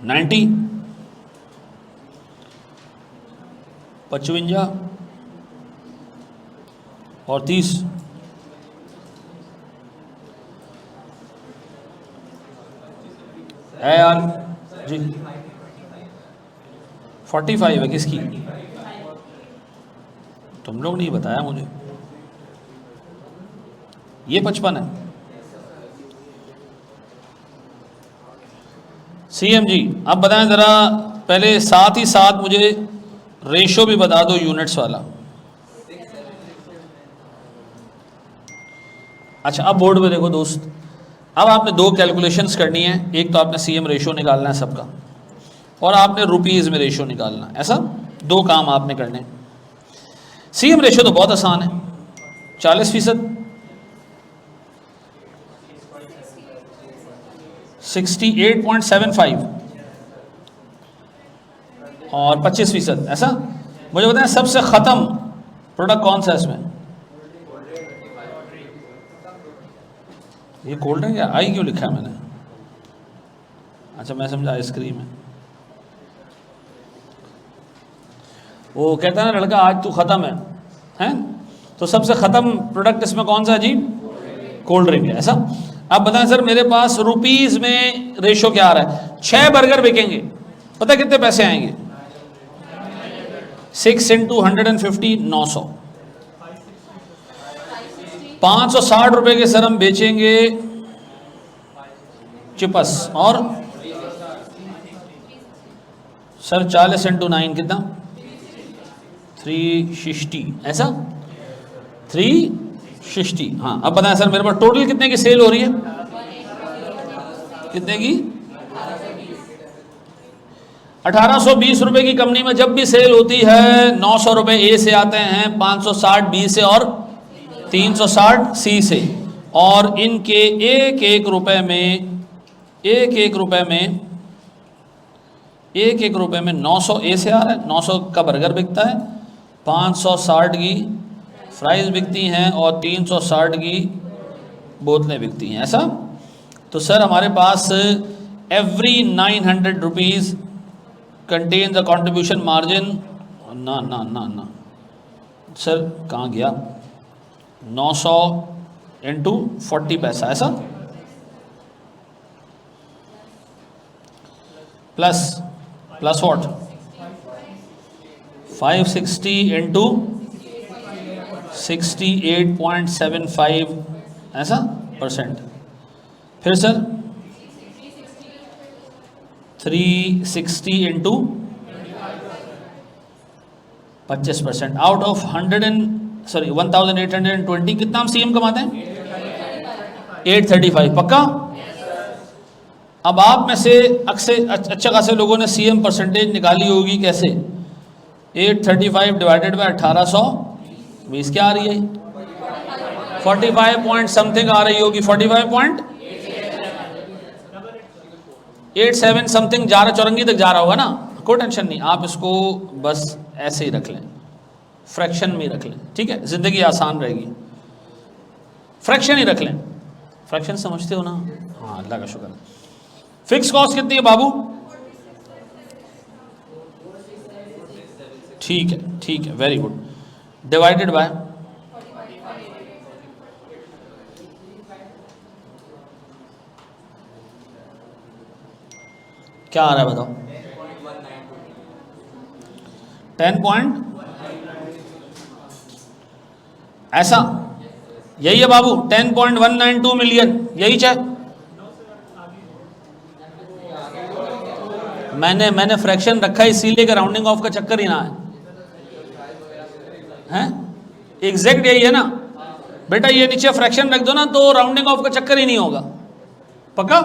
90, 55 और 30। है यार जी, 45 है किसकी? तुम लोग नहीं बताया मुझे। ये 55 है। सीएम जी अब बताएं ज़रा, पहले साथ ही साथ मुझे रेशो भी बता दो यूनिट्स वाला। अच्छा अब बोर्ड पे देखो दोस्त, अब आपने दो कैलकुलेशंस करनी है। एक तो आपने सीएम रेशो निकालना है सबका, और आपने रुपीज़ में रेशो निकालना है। ऐसा दो काम आपने करने। सीएम रेशो तो बहुत आसान है, 40%, 68.75 और 25%। ऐसा मुझे बताएं सबसे ख़त्म प्रोडक्ट कौन सा है इसमें? ये कोल्ड ड्रिंक है, आई क्यों लिखा है मैंने? अच्छा मैं समझा आइसक्रीम है। वो कहता है ना लड़का आज तू ख़त्म है? तो सबसे ख़त्म प्रोडक्ट इसमें कौन सा है जी? कोल्ड ड्रिंक है। ऐसा अब बताएं सर मेरे पास रुपीज़ में रेशो क्या आ रहा है? 6 बर्गर बिकेंगे, पता है कितने पैसे आएंगे? 6 × 150, 900। 560 रुपए के सर हम बेचेंगे चिपस, और सर 40 × 9 कितना? 360। ऐसा 360। हाँ अब बताएं सर मेरे पास टोटल कितने की सेल हो रही है? कितने की? 1820 रुपए की कंपनी में जब भी सेल होती है 900 रुपए ए से आते हैं, 560 बी से और 360 सी से, और इनके एक एक रुपए में 900 ए से आ रहा है, 900 का बर्गर बिकता है, 560 की फ्राइज बिकती हैं और 360 की बोतलें बिकती हैं। ऐसा तो सर हमारे पास every 900 rupees contain the contribution margin. ना ना ना ना सर कहाँ गया? 900 × 40 पैसा। ऐसा प्लस व्हाट? 560 × 68.75 ऐसा परसेंट। फिर सर 360 × 25%। आउट ऑफ 1820 कितना हम सीएम कमाते हैं? 835। पक्का? अब आप में से अच्छे खासे लोगों ने सीएम परसेंटेज निकाली होगी। कैसे? 835 डिवाइडेड बाय 1820 क्या आ रही है? 45 पॉइंट समथिंग आ रही होगी। 45.87 समथिंग जा रहा, चौरंगी तक जा रहा होगा ना। कोई टेंशन नहीं, आप इसको बस ऐसे ही रख लें, फ्रैक्शन में रख लें, ठीक है, ज़िंदगी आसान रहेगी। फ्रैक्शन ही रख लें। फ्रैक्शन समझते हो ना? हाँ अल्लाह का शुक्र। फिक्स कॉस्ट कितनी है बाबू? ठीक है, वेरी गुड। डिवाइडेड बाय क्या आ रहा है बताओ? 10 पॉइंट ऐसा, यही है बाबू। 10.192 मिलियन, यही चाहे। मैंने फ्रैक्शन रखा है इसीलिए कि राउंडिंग ऑफ का चक्कर ही ना है। एग्जैक्ट यही है ना बेटा, ये नीचे फ्रैक्शन रख दो ना तो राउंडिंग ऑफ का चक्कर ही नहीं होगा। पक्का?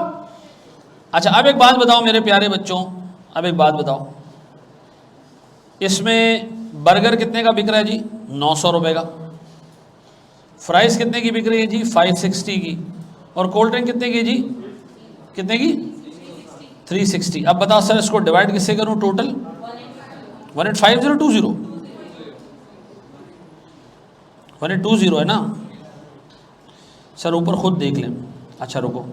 अच्छा अब एक बात बताओ मेरे प्यारे बच्चों, अब एक बात बताओ, इसमें बर्गर कितने का बिक रहा है जी? 900 रुपये का। फ्राइज कितने की बिक रही है जी? 560 की। और कोल्ड ड्रिंक कितने की जी? कितने की? 360। अब बताओ सर इसको डिवाइड किससे करूं? टोटल 185020 1820 है ना सर? ऊपर खुद देख लें। अच्छा रुको,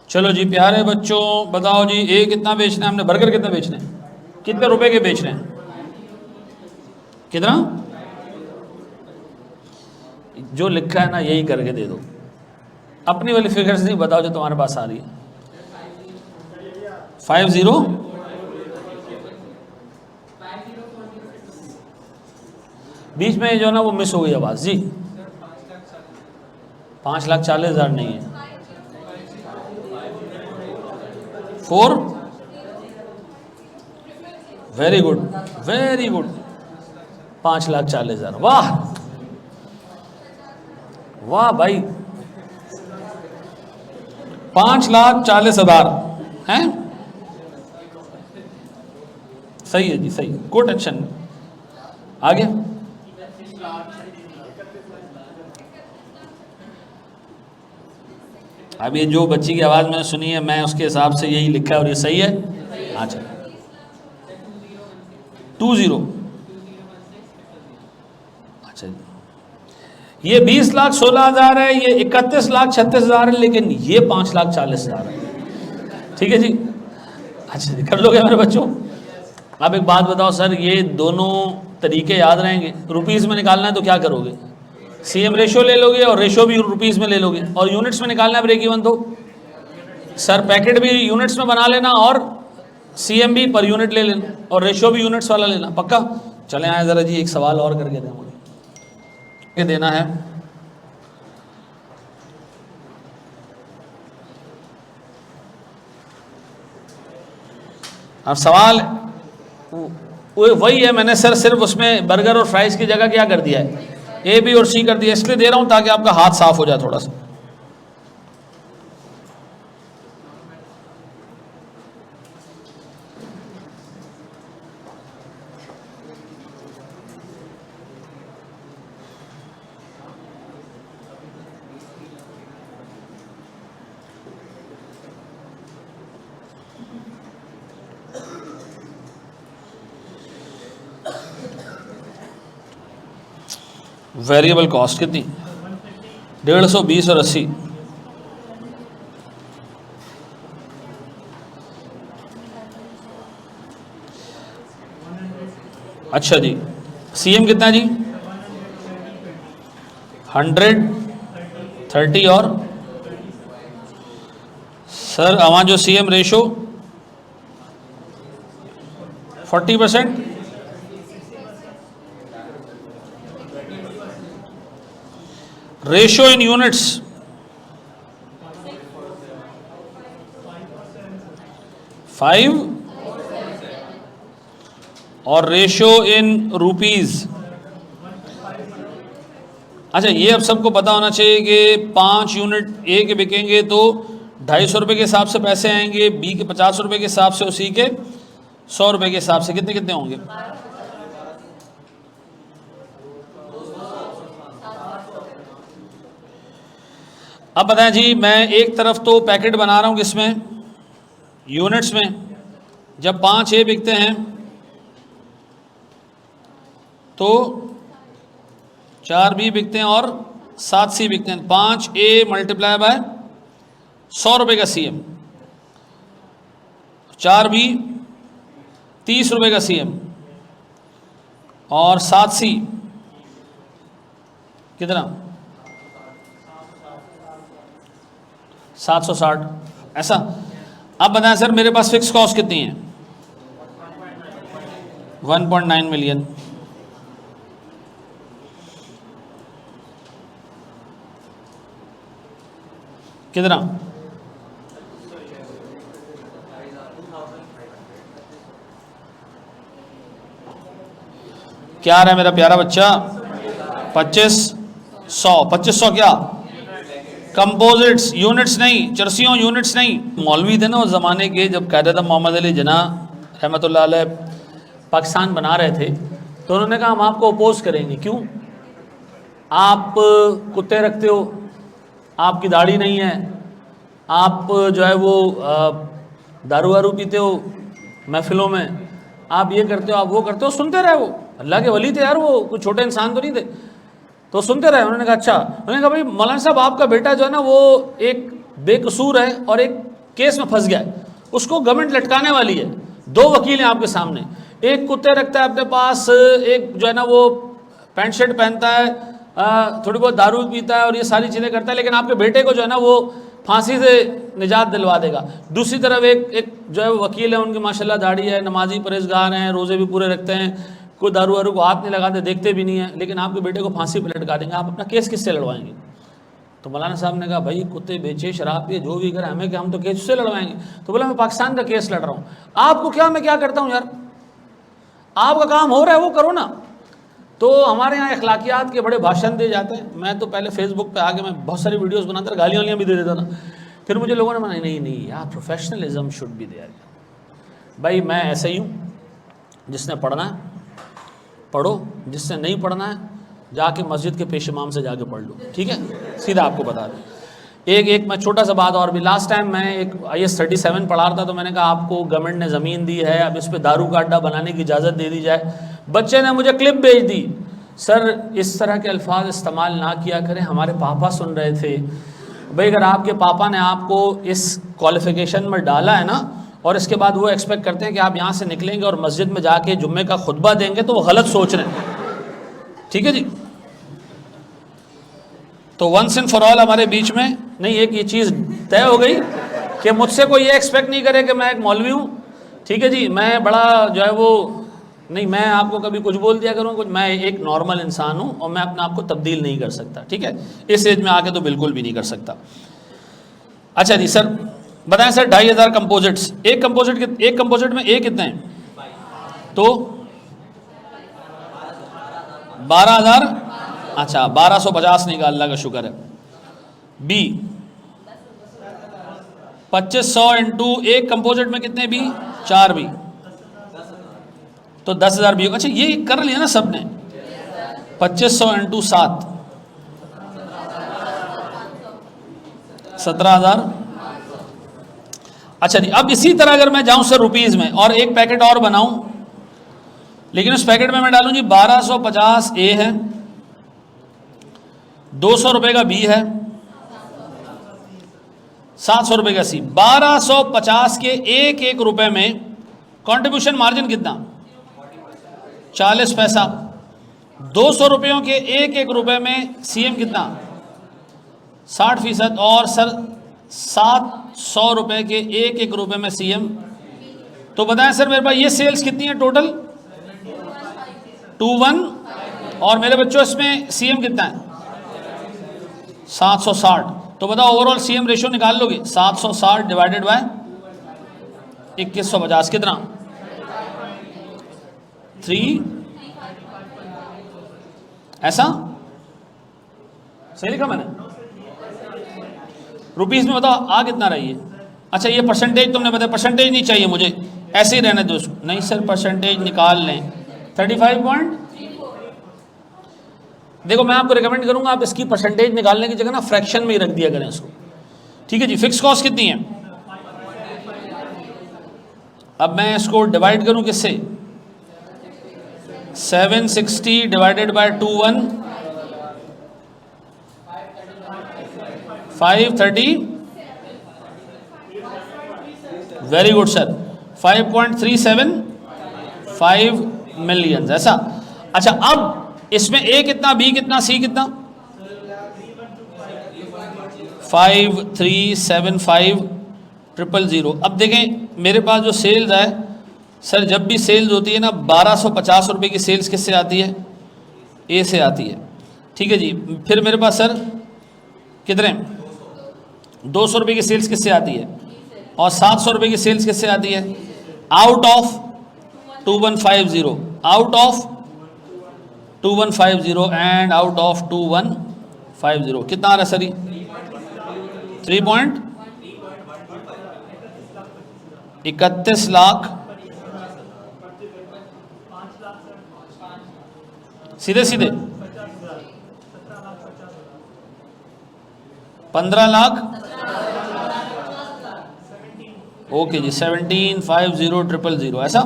चलो जी प्यारे बच्चों बताओ जी, ये कितना बेचना है हमने, बर्गर कितना बेचने हैं, कितने रुपए के बेच रहे हैं, कितना, जो लिखा है ना यही करके दे दो, अपनी वाली फिगर्स नहीं बताओ जो तुम्हारे पास आ रही है। 50 बीच में जो ना वो मिस हो गई आवाज़ जी। 5,40,000 नहीं है, 4, वेरी गुड वेरी गुड, 5,40,000, वाह वाह भाई, 5,40,000 हैं, सही है जी, सही, गुड एक्शन। आगे अब ये जो बच्ची की आवाज़ मैंने सुनी है मैं उसके हिसाब से यही लिखा है और ये सही है। अच्छा 20, अच्छा जी, ये 20,16,000 है, ये 31,36,000 है, लेकिन ये 5,40,000 है। ठीक है जी, अच्छा जी, कर लोगे मेरे बच्चों। अब एक बात बताओ सर, ये दोनों तरीके याद रहेंगे, रुपीज़ में निकालना है तो क्या करोगे, सीएम रेशो ले लोगे और रेशो भी रुपीज़ में ले लोगे, और यूनिट्स में निकालना है ब्रेक इवन तो सर पैकेट भी यूनिट्स में बना लेना और सीएम भी पर यूनिट ले लेना और रेशो भी यूनिट्स वाला लेना, पक्का। चले आए ज़रा जी, एक सवाल और करके दें मुझे, ये देना है। अब सवाल वही है, मैंने सर सिर्फ उसमें बर्गर और फ्राइज़ की जगह क्या कर दिया है, ए बी और सी कर दिया, इसलिए दे रहा हूं ताकि आपका हाथ साफ हो जाए थोड़ा सा। वेरिएबल कॉस्ट कितनी, 150, 20 और 80। अच्छा जी, सीएम कितना जी, 130 और सर वहाँ जो सीएम रेशो 40%, रेशो इन यूनिट्स 5 और रेशो इन रुपीज। अच्छा ये अब सबको पता होना चाहिए कि 5 यूनिट ए के बिकेंगे तो 250 रुपये के हिसाब से पैसे आएंगे, बी के 50 रुपये के हिसाब से, उसी के 100 रुपये के हिसाब से कितने कितने होंगे। अब बताएं जी, मैं एक तरफ तो पैकेट बना रहा हूँ किसमें, यूनिट्स में, जब 5 ए बिकते हैं तो 4 बी बिकते हैं और 7 सी बिकते हैं, 5 ए मल्टीप्लाई बाय 100 रुपये का सीएम, 4 बी 30 रुपये का सीएम और 7 सी कितना 760, ऐसा। अब बताएं सर मेरे पास फिक्स कॉस्ट कितनी है, 1.9 मिलियन। कितना, क्या आ रहा है मेरा प्यारा बच्चा, 2500, 2500 क्या, कंपोजिट्स, यूनिट्स नहीं, चरसियों यूनिट्स नहीं। मौलवी थे ना उस ज़माने के, जब कायदा मोहम्मद अली जिन्ना रहमतुल्लाह अलैह पाकिस्तान बना रहे थे, तो उन्होंने कहा हम आपको अपोज करेंगे। क्यों, आप कुत्ते रखते हो, आपकी दाढ़ी नहीं है, आप जो है वो दारू वारू पीते हो महफिलों में, आप ये करते हो, आप वो करते हो, सुनते रहे। वो अल्लाह के वली थे यार, वो कोई छोटे इंसान तो नहीं थे, तो सुनते रहे। उन्होंने कहा अच्छा, उन्होंने कहा भाई मौलाना साहब आपका बेटा जो है ना वो एक बेकसूर है और एक केस में फंस गया है, उसको गवर्नमेंट लटकाने वाली है, 2 वकील हैं आपके सामने, एक कुत्ते रखता है अपने पास, एक जो है ना वो पैंट शर्ट पहनता है, थोड़ी बहुत दारू पीता है और ये सारी चीज़ें करता है, लेकिन आपके बेटे को जो है ना वो फांसी से निजात दिलवा देगा। दूसरी तरफ एक जो है वो वकील है, उनकी माशाल्लाह दाढ़ी है, नमाजी परहेजगार हैं, रोज़े भी पूरे रखते हैं, कोई दारू वारू को हाथ नहीं लगाते, देखते भी नहीं है, लेकिन आपके बेटे को फांसी पर लटका देंगे, आप अपना केस किससे लड़वाएंगे? तो मौलाना साहब ने कहा भाई कुत्ते बेचे, शराब पिए, जो भी करे, हमें क्या, हम तो केस से लड़वाएंगे। तो बोला मैं पाकिस्तान का केस लड़ रहा हूँ। आपको क्या, मैं क्या करता हूँ यार, आपका काम हो रहा है वो करो ना। तो हमारे यहाँ अखलाकियात के बड़े भाषण दिए जाते हैं। मैं तो पहले फेसबुक पे आके मैं बहुत सारी वीडियोस बनाता था, गालियाँ वालियाँ भी दे देता था। फिर मुझे लोगों ने माना नहीं यार, प्रोफेशनलिज्म शुड बी देयर। भाई मैं ऐसे ही हूँ, जिसने पढ़ना है पढ़ो, जिससे नहीं पढ़ना है जाके मस्जिद के पेश इमाम से जाके पढ़ लो, ठीक है, सीधा आपको बता दें। एक मैं छोटा सा बात और भी, लास्ट टाइम मैं एक IS 37 पढ़ा रहा था, तो मैंने कहा आपको गवर्नमेंट ने ज़मीन दी है, अब इस पर दारू का अड्डा बनाने की इजाज़त दे दी जाए। बच्चे ने मुझे क्लिप भेज दी, सर इस तरह के अल्फाज इस्तेमाल ना किया करें, हमारे पापा सुन रहे थे। भाई अगर आपके पापा ने आपको इस क्वालिफ़िकेशन में डाला है ना, और इसके बाद वो एक्सपेक्ट करते हैं कि आप यहाँ से निकलेंगे और मस्जिद में जाके जुम्मे का खुतबा देंगे, तो वो गलत सोच रहे हैं, ठीक है जी। तो वंस एंड फॉर ऑल हमारे बीच में नहीं, एक ये चीज़ तय हो गई कि मुझसे कोई ये एक्सपेक्ट नहीं करे कि मैं एक मौलवी हूँ, ठीक है जी, मैं बड़ा जो है वो नहीं, मैं आपको कभी कुछ बोल दिया करूँ कुछ, मैं एक नॉर्मल इंसान हूँ और मैं अपने आप को तब्दील नहीं कर सकता, ठीक है, इस एज में आके तो बिल्कुल भी नहीं कर सकता। अच्छा जी सर बताएं सर, 2500 कंपोजिट्स, एक कंपोजिट में ए कितने हैं? तो 12,000, अच्छा 1250 निकाल, अल्लाह का शुक्र है। बी 2500 इंटू एक कंपोजिट में कितने बी? 4 बी, तो 10,000 बी। अच्छा ये कर लिया ना सबने, 2500 इंटू 7, 17,000। अच्छा जी, अब इसी तरह अगर मैं जाऊं सर रुपीज़ में और एक पैकेट और बनाऊं, लेकिन उस पैकेट में मैं डालूं जी 1250 ए है, 200 रुपये का बी है, 700 रुपये का सी। 1250 के एक रुपए में कंट्रीब्यूशन मार्जिन कितना? 40 पैसा। 200 रुपयों के एक रुपए में सीएम कितना? 60%। और सर 700 रुपए के एक रुपए में सीएम। तो बताएं सर मेरे पास ये सेल्स कितनी है टोटल? 21। और मेरे बच्चों इसमें सीएम कितना है? 760। तो बताओ ओवरऑल सीएम रेशियो निकाल लोगे? 760 डिवाइडेड बाय 2150 कितना? 3। ऐसा सही लिखा मैंने? रुपीस में बताओ आ कितना रही है? अच्छा ये परसेंटेज तुमने बताया, परसेंटेज नहीं चाहिए मुझे, ऐसे ही रहने दो इसको। नहीं सर परसेंटेज निकाल लें, 35 देखो मैं आपको रिकमेंड करूंगा आप इसकी परसेंटेज निकालने की जगह ना फ्रैक्शन में ही रख दिया करें इसको, ठीक है जी। फिक्स कॉस्ट कितनी है? अब मैं इसको डिवाइड करूं किससे? 760 divided by 21, 530। Very good sir, 5.375 million ऐसा। अच्छा अब इसमें ए कितना, बी कितना, सी कितना? 5375,000। अब देखें मेरे पास जो सेल्स है सर, जब भी सेल्स होती है ना 1250 रुपये की सेल्स किससे आती है? ए से आती है, ठीक है जी। फिर मेरे पास सर कितने 200 रुपये की सेल्स किससे आती है? और 700 रुपये की सेल्स किससे आती है? Out of 2150, out of 2150 and out of 2150 कितना आ रहा है सर? 3.31 लाख। सीधे सीधे 15 लाख। ओके जी 1750,000 ऐसा।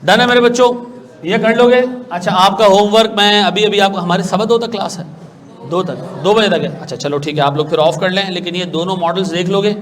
डन है मेरे बच्चों, ये कर लोगे। अच्छा आपका होमवर्क मैं अभी आपको, हमारे 2:15 तक क्लास है, 2 बजे तक है। अच्छा चलो ठीक है, आप लोग फिर ऑफ कर लें, लेकिन ये दोनों मॉडल्स देख लोगे।